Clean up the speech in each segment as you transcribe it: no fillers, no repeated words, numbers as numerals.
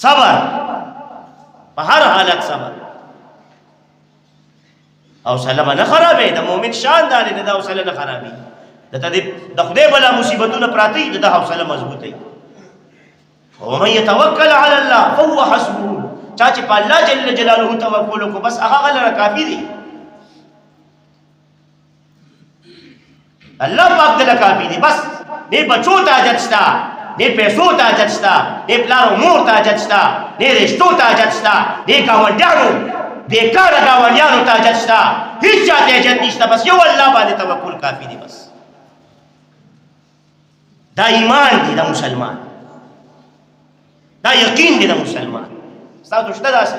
صبر په هر حالت صبر او سلام نه خرابې د مؤمن شان دار نه دا حوصله نه خرابې د خدای بلا مصیبتونه پراتی د حوصله مضبوطه ومن يتوکل علی الله فهو حسبه چا چې په الله جل جلاله توکل کو بس هغه غلره کافی دی الله پاک دل کافی دی بس نه بچو ته حاجت شتا نه پیسو ته حاجت شتا نه پلار مور ته حاجت شتا نه رشتو ته حاجت شتا نه گاونډیانو بیکاره گاونډیانو ته حاجت شتا هیڅ چا ته حاجت نشته بس یو الله باندې توکل کافی دی بس دا ایمان دی د مسلمان دا یقین دی د مسلمان ستاسو شته داسې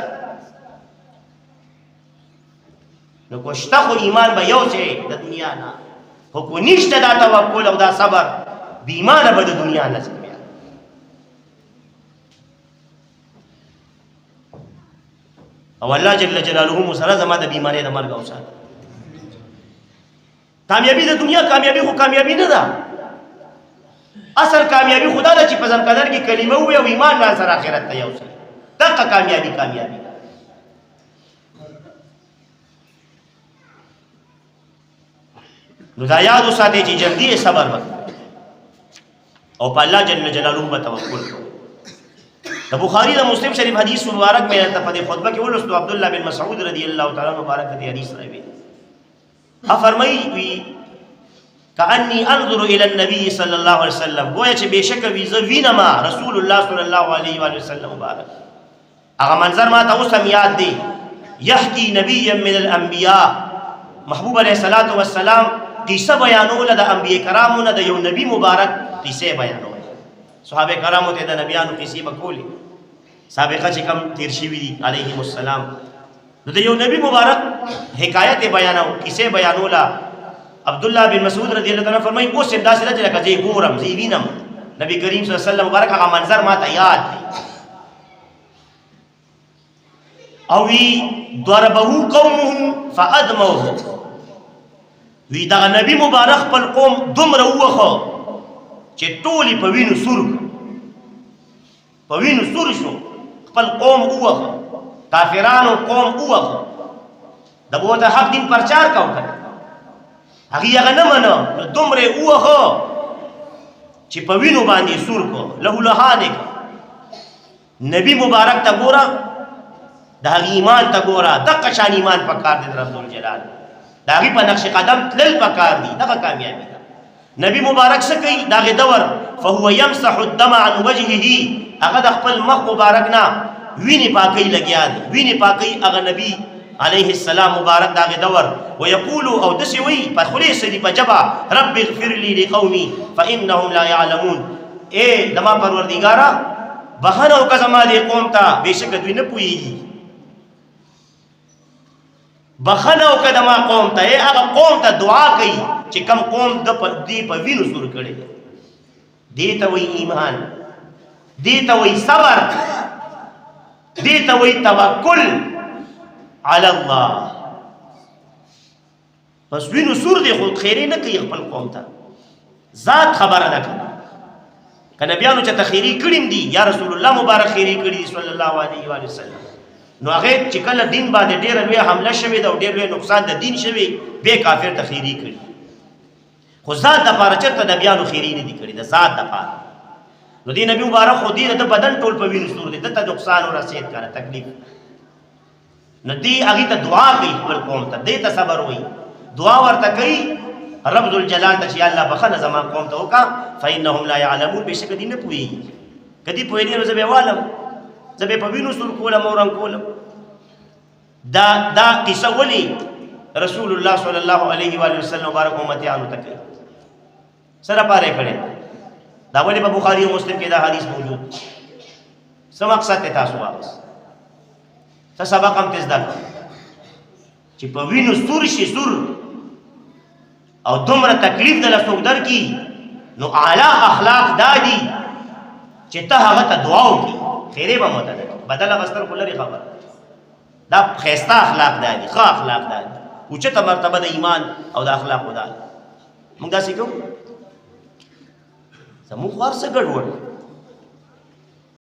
نو کو شته خو ایمان به یو څه د دنیا نه خو کو نشته دا توکل او دا صبر بې ایمانه به د دنیا نه ځي او الله جل جلاله مو سره زما د بیماری د مرګ او سات کامیابی د دنیا کامیابی خو کامیابی نه ده اصل کامیابی خدا ده چې په ځان قدر کې کلمه وي او ایمان را سره آخرت ته یوسي دغه کامیابی نو دا یاد وساتئ چې جلدی صبر وکړئ او په الله جل جلاله به توکل وکړئ د بخاری د مسلم شریف حدیث مبارک میں په دې خطبه کې ولستو عبد الله بن مسعود رضی الله تعالی مبارک دې حدیث راوي فرمایي وی کأنی انظر الى النبي صلی الله علیه وسلم گویا چې بشک وینما رسول الله صلی الله علیه و وسلم مبارک هغه منظر ما ته اوس هم یاد دی یحکی نبیا من الانبیاء محبوب علیه الصلاۃ والسلام قصه بیانول د انبیاء کرامو نه د یو نبی مبارک قصه بیانول صحابه کرامو ته د نبیانو قصې بکولې سابقه چې کم تیر شوی دي علیهم السلام نو د یو نبی مبارک حکایت بیانو قصه بیانولا عبد الله بن مسعود رضی الله عنه فرمایي اوس هم داسې راځي لکه زه ګورم زه وینم نبی کریم صلی الله علیه وسلم مبارک هغه منظر ما ته یاد دی او وی ضربه قومه فادموه وی دا نبی مبارک خپل قوم دومره وخه چې ټولي په وینو سور شو خپل قوم وخه کافرانو قوم وخه د بوته حق دین پرچار کاو کړ هغه نه منو دومره وخه چې په وینو باندې سور کو له لهانه نبی مبارک ته ګورا د ایمان ته ګورا د قشان ایمان پکار دي رب الجلال داغي په نقش قدم تل پکار دي دغه کامیابی ده نبی مبارک څه کوي داغه دور فهو يمسح الدم عن وجهه هغه د خپل مخ مبارک نه ویني پاکي لګیا دي ویني پاکي هغه نبی علیه السلام مبارک داغه دور ويقول او دسي وي په خلیص دي په جبا رب اغفر لي لقومي فانهم لا يعلمون اے دما پروردگارا بهانه او کزما دي قوم ته بشک دوی نه پويږي بخنه او کدما قوم ته هغه قوم ته دعا کوي چې کم قوم د دې په وینو سور کړي دې ته وی ایمان دې ته وی صبر دې ته وی توکل علی الله پس وینو سور دې خو خیره نه کوي خپل قوم ته ذات خبره نه کوي کنه بیانو چې تخیری کړیم دي یا رسول الله مبارک خیری کړی صلی الله علیه و وسلم نو هغه چې کله دین باندې ډېر لوی حمله شوه دا ډېر لوی نقصان د دین شوه به کافر تخیری کړي خو ذات د پاره چرته د بیانو خیری نه دي کړی د ذات د پاره نو دین نبی مبارک خو دین ته بدن ټول په وینو سور دي ته نقصان او رسید کنه تکلیف نو دی هغه ته دعا کوي خپل قوم ته دې ته صبر وای دعا ورته کوي رب ذل جلال ته چې الله بخنه زما قوم ته وکا فإنهم لا يعلمون بشک دین نه پوي کدی پوي دي نو زبې والم زبې په وینو سور کوله مورم کوله دا قصه ولی رسول الله صلی الله علیه و وسلم مبارک امتیانو تک سره پاره کړي دا ولی په بخاری او مسلم کې دا حدیث موجود سم مقصد ته تاسو واپس څه سبق هم تاسو دا چې په وینو سور شي سور او دومره تکلیف د لاسو در کی نو اعلی اخلاق دادی چې ته هغه ته دعا وکړي خیره به مت ده بدل غستر کولري خبر دا خيستا اخلاق دادي ښه اخلاق دادي اوچته مرتبه د ایمان او د اخلاق ودا موږ دا سیکو سمو خور څه ګډوډ